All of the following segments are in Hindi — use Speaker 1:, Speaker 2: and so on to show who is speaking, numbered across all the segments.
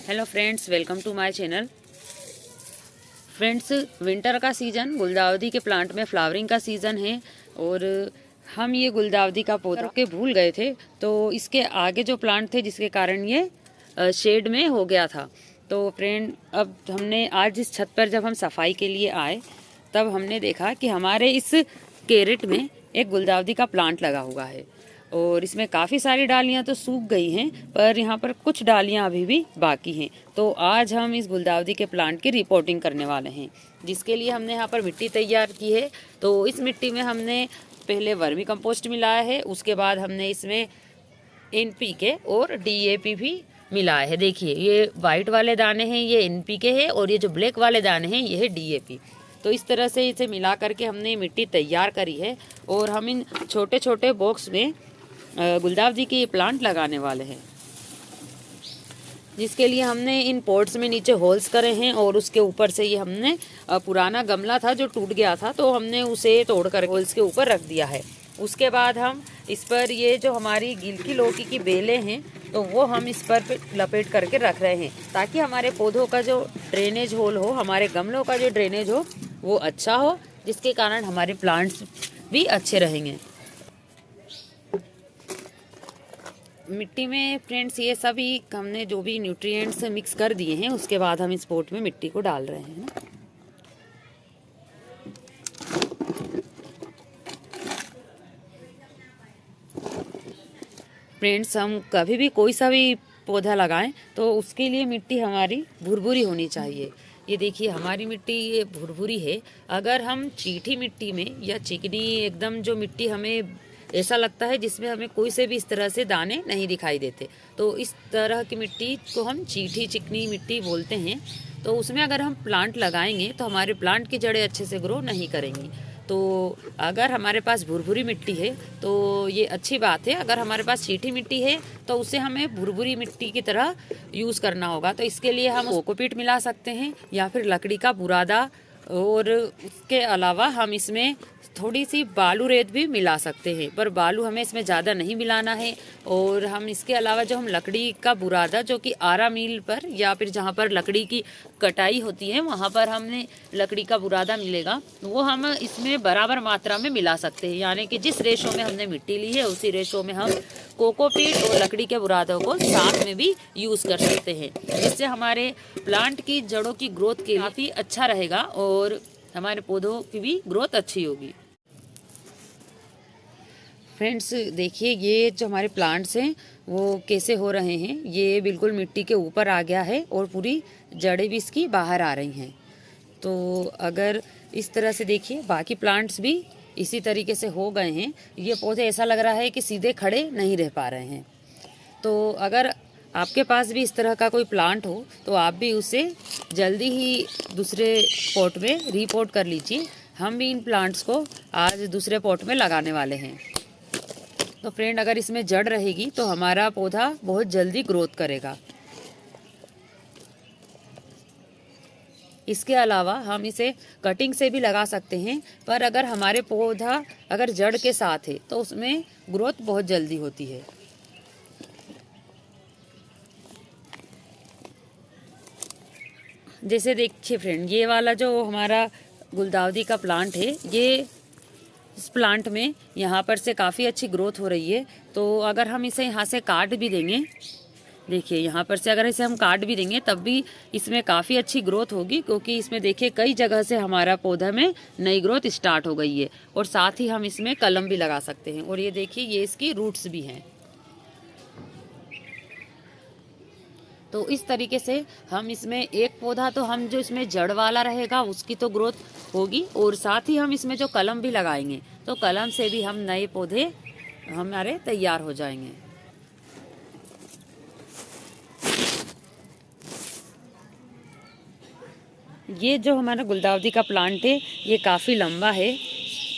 Speaker 1: Hello friends, welcome to my channel. Friends, winter का सीज़न, गुलदाउदी के प्लांट में फ्लावरिंग का सीज़न है और हम ये गुलदाउदी का पौधा के भूल गए थे। तो इसके आगे जो प्लांट थे जिसके कारण ये शेड में हो गया था। तो फ्रेंड, अब हमने आज इस छत पर जब हम सफाई के लिए आए तब हमने देखा कि हमारे इस कैरेट में एक गुलदाउदी का प्लांट लगा हुआ है और इसमें काफ़ी सारी डालियां तो सूख गई हैं, पर यहाँ पर कुछ डालियां अभी भी बाकी हैं। तो आज हम इस गुलदाउदी के प्लांट की रिपोर्टिंग करने वाले हैं, जिसके लिए हमने यहाँ पर मिट्टी तैयार की है। तो इस मिट्टी में हमने पहले वर्मी कंपोस्ट मिलाया है, उसके बाद हमने इसमें NPK और DAP भी मिलाया है। देखिए, ये वाइट वाले दाने हैं ये NPK है और ये जो ब्लैक वाले दाने हैं ये है DAP। तो इस तरह से इसे मिला करके हमने मिट्टी तैयार करी है और हम इन छोटे छोटे बॉक्स में गुलदाउदी के प्लांट लगाने वाले हैं, जिसके लिए हमने इन पॉट्स में नीचे होल्स करे हैं और उसके ऊपर से ये हमने पुराना गमला था जो टूट गया था, तो हमने उसे तोड़ कर होल्स के ऊपर रख दिया है। उसके बाद हम इस पर ये जो हमारी गिलकी लौकी की बेलें हैं तो वो हम इस पर लपेट करके रख रहे हैं, ताकि हमारे पौधों का जो ड्रेनेज होल हो, हमारे गमलों का जो ड्रेनेज हो वो अच्छा हो, जिसके कारण हमारे प्लांट्स भी अच्छे रहेंगे। मिट्टी में फ्रेंड्स ये सभी हमने जो भी न्यूट्रिएंट्स मिक्स कर दिए हैं, उसके बाद हम इस पॉट में मिट्टी को डाल रहे हैं ना। फ्रेंड्स, हम कभी भी कोई सा भी पौधा लगाएं तो उसके लिए मिट्टी हमारी भुरभुरी होनी चाहिए। ये देखिए, हमारी मिट्टी ये भुरभुरी है। अगर हम चीठी मिट्टी में या चिकनी एकदम जो मिट्टी हमें ऐसा लगता है जिसमें हमें कोई से भी इस तरह से दाने नहीं दिखाई देते, तो इस तरह की मिट्टी को हम चीठी चिकनी मिट्टी बोलते हैं। तो उसमें अगर हम प्लांट लगाएंगे तो हमारे प्लांट की जड़ें अच्छे से ग्रो नहीं करेंगी। तो अगर हमारे पास भुरभुरी मिट्टी है तो ये अच्छी बात है। अगर हमारे पास चीठी मिट्टी है तो उसे हमें भुरभुरी मिट्टी की तरह यूज़ करना होगा। तो इसके लिए हम कोकोपीट मिला सकते हैं या फिर लकड़ी का बुरादा, और उसके अलावा हम इसमें थोड़ी सी बालू रेत भी मिला सकते हैं, पर बालू हमें इसमें ज़्यादा नहीं मिलाना है। और हम इसके अलावा जो हम लकड़ी का बुरादा, जो कि आरा मिल पर या फिर जहाँ पर लकड़ी की कटाई होती है वहाँ पर हमने लकड़ी का बुरादा मिलेगा, वो हम इसमें बराबर मात्रा में मिला सकते हैं। यानी कि जिस रेशो में हमने मिट्टी ली है उसी रेशो में हम कोकोपीट और लकड़ी के बुरादों को साथ में भी यूज़ कर सकते हैं, जिससे हमारे प्लांट की जड़ों की ग्रोथ के काफ़ी अच्छा रहेगा और हमारे पौधों की भी ग्रोथ अच्छी होगी। फ्रेंड्स, देखिए, ये जो हमारे प्लांट्स हैं वो कैसे हो रहे हैं। ये बिल्कुल मिट्टी के ऊपर आ गया है और पूरी जड़ें भी इसकी बाहर आ रही हैं। तो अगर इस तरह से देखिए, बाकी प्लांट्स भी इसी तरीके से हो गए हैं। ये पौधे ऐसा लग रहा है कि सीधे खड़े नहीं रह पा रहे हैं। तो अगर आपके पास भी इस तरह का कोई प्लांट हो तो आप भी उसे जल्दी ही दूसरे पॉट में रीपोर्ट कर लीजिए। हम भी इन प्लांट्स को आज दूसरे पॉट में लगाने वाले हैं। तो फ्रेंड, अगर इसमें जड़ रहेगी तो हमारा पौधा बहुत जल्दी ग्रोथ करेगा। इसके अलावा हम इसे कटिंग से भी लगा सकते हैं, पर अगर हमारे पौधा अगर जड़ के साथ है तो उसमें ग्रोथ बहुत जल्दी होती है। जैसे देखिए फ्रेंड, ये वाला जो हमारा गुलदाउदी का प्लांट है, ये इस प्लांट में यहाँ पर से काफ़ी अच्छी ग्रोथ हो रही है। तो अगर हम इसे यहाँ से काट भी देंगे, देखिए यहाँ पर से अगर इसे हम काट भी देंगे तब भी इसमें काफ़ी अच्छी ग्रोथ होगी, क्योंकि इसमें देखिए कई जगह से हमारा पौधा में नई ग्रोथ स्टार्ट हो गई है। और साथ ही हम इसमें कलम भी लगा सकते हैं। और ये देखिए, ये इसकी रूट्स भी हैं। तो इस तरीके से हम इसमें एक पौधा तो हम जो इसमें जड़ वाला रहेगा उसकी तो ग्रोथ होगी, और साथ ही हम इसमें जो कलम भी लगाएंगे तो कलम से भी हम नए पौधे हमारे तैयार हो जाएंगे। ये जो हमारा गुलदाउदी का प्लांट है ये काफ़ी लंबा है,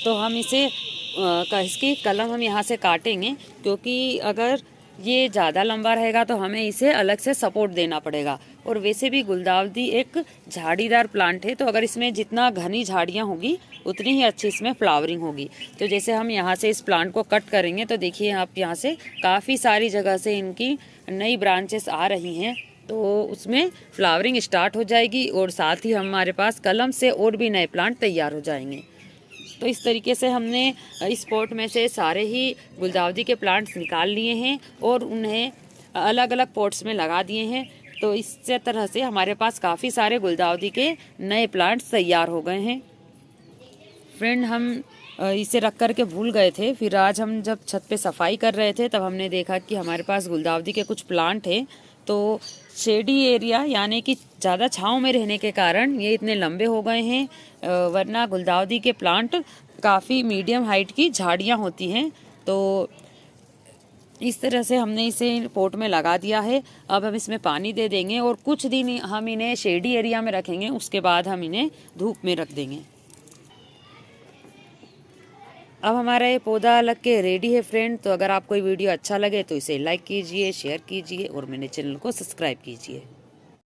Speaker 1: तो हम इसे इसकी कलम हम यहाँ से काटेंगे, क्योंकि अगर ये ज़्यादा लंबा रहेगा तो हमें इसे अलग से सपोर्ट देना पड़ेगा। और वैसे भी गुलदाउदी एक झाड़ीदार प्लांट है, तो अगर इसमें जितना घनी झाड़ियाँ होगी उतनी ही अच्छी इसमें फ्लावरिंग होगी। तो जैसे हम यहाँ से इस प्लांट को कट करेंगे तो देखिए आप यहाँ से काफ़ी सारी जगह से इनकी नई ब्रांचेस आ रही हैं। तो उसमें फ्लावरिंग स्टार्ट हो जाएगी और साथ ही हमारे पास कलम से और भी नए प्लांट तैयार हो जाएंगे। तो इस तरीके से हमने इस पॉट में से सारे ही गुलदाउदी के प्लांट्स निकाल लिए हैं और उन्हें अलग अलग पॉट्स में लगा दिए हैं। तो इस तरह से हमारे पास काफ़ी सारे गुलदाउदी के नए प्लांट्स तैयार हो गए हैं। फ्रेंड, हम इसे रख कर के भूल गए थे, फिर आज हम जब छत पे सफाई कर रहे थे तब हमने देखा कि हमारे पास गुलदाउदी के कुछ प्लांट हैं। तो शेडी एरिया यानी कि ज़्यादा छाँव में रहने के कारण ये इतने लंबे हो गए हैं, वरना गुलदाउदी के प्लांट काफ़ी मीडियम हाइट की झाड़ियाँ होती हैं। तो इस तरह से हमने इसे पोट में लगा दिया है। अब हम इसमें पानी दे देंगे और कुछ दिन हम इन्हें शेडी एरिया में रखेंगे, उसके बाद हम इन्हें धूप में रख देंगे। अब हमारा ये पौधा लग के रेडी है फ्रेंड। तो अगर आपको ये वीडियो अच्छा लगे तो इसे लाइक कीजिए, शेयर कीजिए और मेरे चैनल को सब्सक्राइब कीजिए।